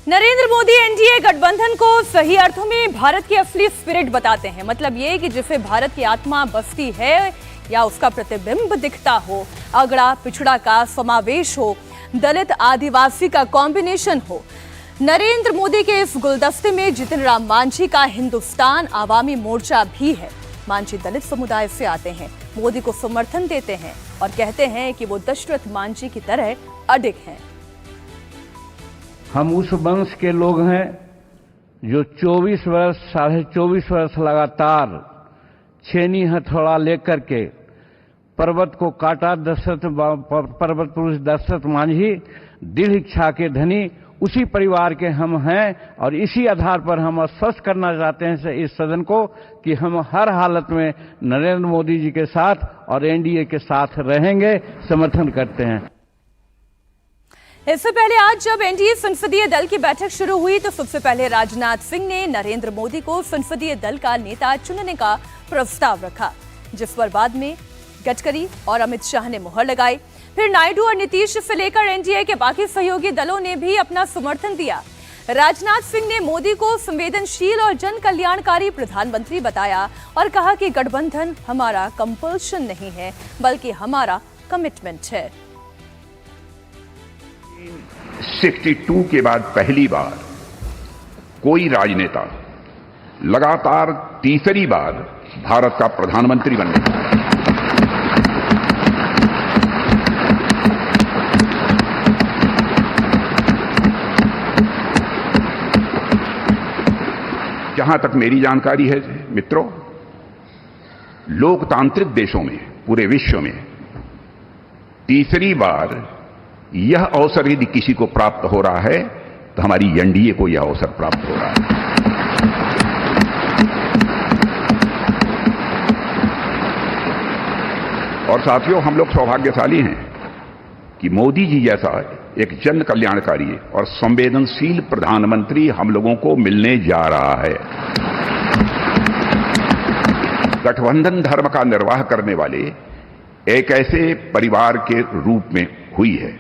Narendra Modi NDA गठबंधन को सही अर्थों में भारत की असली स्पिरिट बताते हैं। मतलब ये कि जिसे भारत की आत्मा बसती है या उसका प्रतिबिंब दिखता हो, अगड़ा पिछड़ा का समावेश हो, दलित आदिवासी का कॉम्बिनेशन हो। नरेंद्र मोदी के इस गुलदस्ते में जितिन राम मांझी का हिंदुस्तान आवामी मोर्चा भी है। मांझी दलित समुदाय से आते हैं, मोदी को समर्थन देते हैं और कहते हैं कि वो दशरथ मांझी की तरह अडिग हैं। हम उस वंश के लोग हैं जो 24 वर्ष, 24.5 वर्ष लगातार छेनी हथौड़ा लेकर के पर्वत को काटा। पर्वत पुरुष दशरथ मांझी दृढ़ इच्छा के धनी उसी परिवार के हम हैं और इसी आधार पर हम आश्वस्त करना चाहते हैं इस सदन को कि हम हर हालत में नरेंद्र मोदी जी के साथ और एनडीए के साथ रहेंगे, समर्थन करते हैं। इससे पहले आज जब एनडीए संसदीय दल की बैठक शुरू हुई तो सबसे पहले राजनाथ सिंह ने नरेंद्र मोदी को संसदीय दल का नेता चुनने का प्रस्ताव रखा, जिस पर बाद में गडकरी और अमित शाह ने मुहर लगाई। फिर नायडू और नीतीश से लेकर एनडीए के बाकी सहयोगी दलों ने भी अपना समर्थन दिया। राजनाथ सिंह ने मोदी को संवेदनशील और जन कल्याणकारी प्रधानमंत्री बताया और कहा कि गठबंधन हमारा कंपल्शन नहीं है बल्कि हमारा कमिटमेंट है। 62 के बाद पहली बार कोई राजनेता लगातार तीसरी बार भारत का प्रधानमंत्री बन गया। जहां तक मेरी जानकारी है मित्रों, लोकतांत्रिक देशों में पूरे विश्व में तीसरी बार यह अवसर यदि किसी को प्राप्त हो रहा है तो हमारी एनडीए को यह अवसर प्राप्त हो रहा है। और साथियों, हम लोग सौभाग्यशाली हैं कि मोदी जी जैसा एक जन कल्याणकारी और संवेदनशील प्रधानमंत्री हम लोगों को मिलने जा रहा है। गठबंधन धर्म का निर्वाह करने वाले एक ऐसे परिवार के रूप में हुई है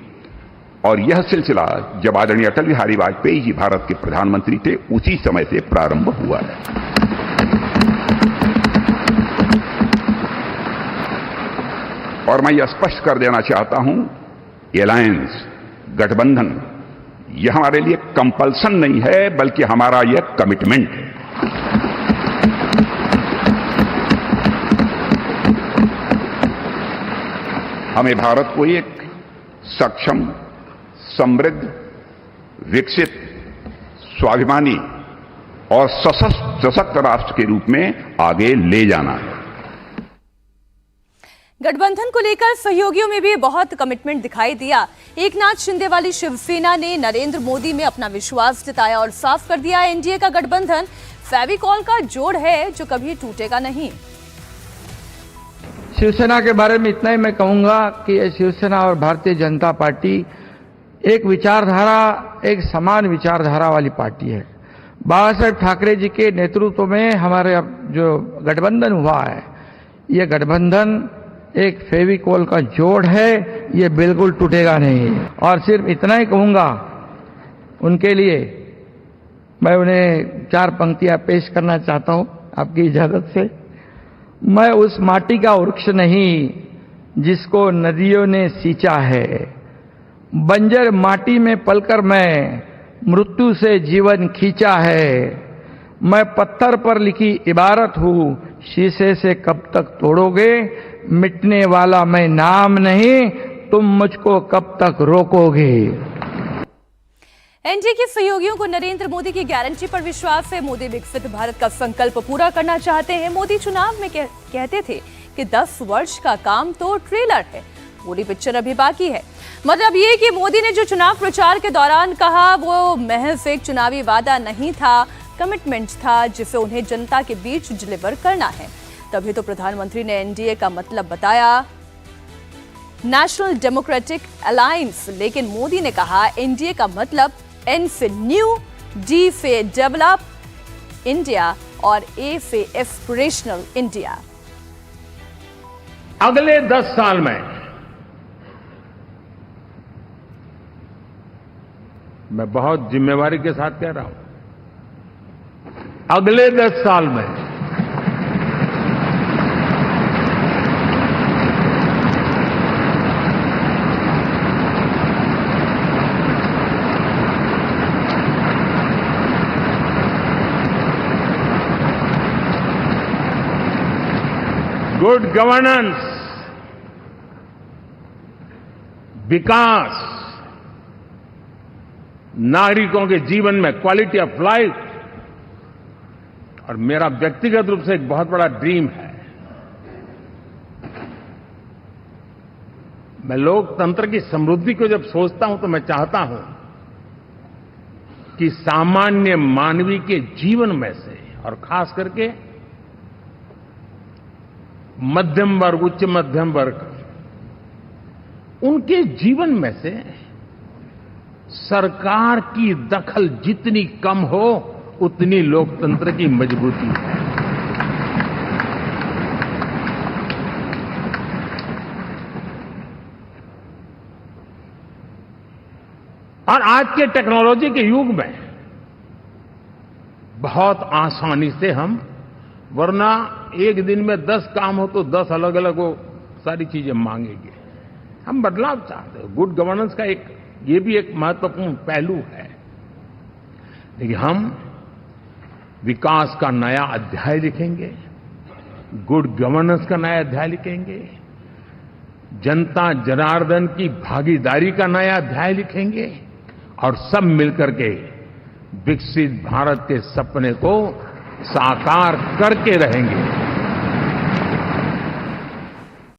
और यह सिलसिला जब आदरणीय अटल बिहारी वाजपेयी जी भारत के प्रधानमंत्री थे उसी समय से प्रारंभ हुआ है। और मैं यह स्पष्ट कर देना चाहता हूं, एलायंस गठबंधन यह हमारे लिए कंपल्सन नहीं है बल्कि हमारा यह कमिटमेंट है। हमें भारत को एक सक्षम, समृद्ध, विकसित, स्वाभिमानी और सशक्त राष्ट्र के रूप में आगे ले जाना है। गठबंधन को लेकर सहयोगियों में भी बहुत कमिटमेंट दिखाई दिया। एकनाथ शिंदे वाली शिवसेना ने नरेंद्र मोदी में अपना विश्वास जताया और साफ कर दिया, एनडीए का गठबंधन फेविकॉल का जोड़ है जो कभी टूटेगा नहीं। शिवसेना के बारे में इतना ही मैं कहूंगा कि शिवसेना और भारतीय जनता पार्टी एक विचारधारा, एक समान विचारधारा वाली पार्टी है। बाबा साहेब ठाकरे जी के नेतृत्व में हमारे जो गठबंधन हुआ है, ये गठबंधन एक फेविकोल का जोड़ है, ये बिल्कुल टूटेगा नहीं। और सिर्फ इतना ही कहूंगा उनके लिए, मैं उन्हें 4 पंक्तियां पेश करना चाहता हूं आपकी इजाजत से। मैं उस माटी का वृक्ष नहीं जिसको नदियों ने सींचा है, बंजर माटी में पलकर मैं मृत्यु से जीवन खींचा है। मैं पत्थर पर लिखी इबारत हूं, शीशे से कब तक तोड़ोगे, मिटने वाला मैं नाम नहीं, तुम मुझको कब तक रोकोगे। एनडीए के सहयोगियों को नरेंद्र मोदी की गारंटी पर विश्वास है। मोदी विकसित भारत का संकल्प पूरा करना चाहते हैं। मोदी चुनाव में कहते थे कि 10 वर्ष का काम तो ट्रेलर है, पूरी पिक्चर अभी बाकी है। मतलब ये कि मोदी ने जो चुनाव प्रचार के दौरान कहा वो महज एक चुनावी वादा नहीं था, कमिटमेंट था जिसे उन्हें जनता के बीच डिलीवर करना है। तभी तो प्रधानमंत्री ने एनडीए का मतलब बताया नेशनल डेमोक्रेटिक अलायंस, लेकिन मोदी ने कहा एनडीए का मतलब एन से न्यू, डी से डेवलप इंडिया और ए से एस्पिरेशनल इंडिया। अगले 10 साल में मैं बहुत जिम्मेवारी के साथ कह रहा हूं, अगले 10 साल में गुड गवर्नेंस, विकास, नागरिकों के जीवन में क्वालिटी ऑफ लाइफ, और मेरा व्यक्तिगत रूप से एक बहुत बड़ा ड्रीम है, मैं लोकतंत्र की समृद्धि को जब सोचता हूं तो मैं चाहता हूं कि सामान्य मानवीय के जीवन में से, और खास करके मध्यम वर्ग, उच्च मध्यम वर्ग, उनके जीवन में से सरकार की दखल जितनी कम हो उतनी लोकतंत्र की मजबूती है। और आज के टेक्नोलॉजी के युग में बहुत आसानी से हम, वरना एक दिन में 10 काम हो तो 10 अलग अलग वो सारी चीजें मांगेंगे। हम बदलाव चाहते हैं। गुड गवर्नेंस का ये भी एक महत्वपूर्ण पहलू है। लेकिन हम विकास का नया अध्याय लिखेंगे, गुड गवर्नेंस का नया अध्याय लिखेंगे, जनता जनार्दन की भागीदारी का नया अध्याय लिखेंगे, और सब मिलकर के विकसित भारत के सपने को साकार करके रहेंगे।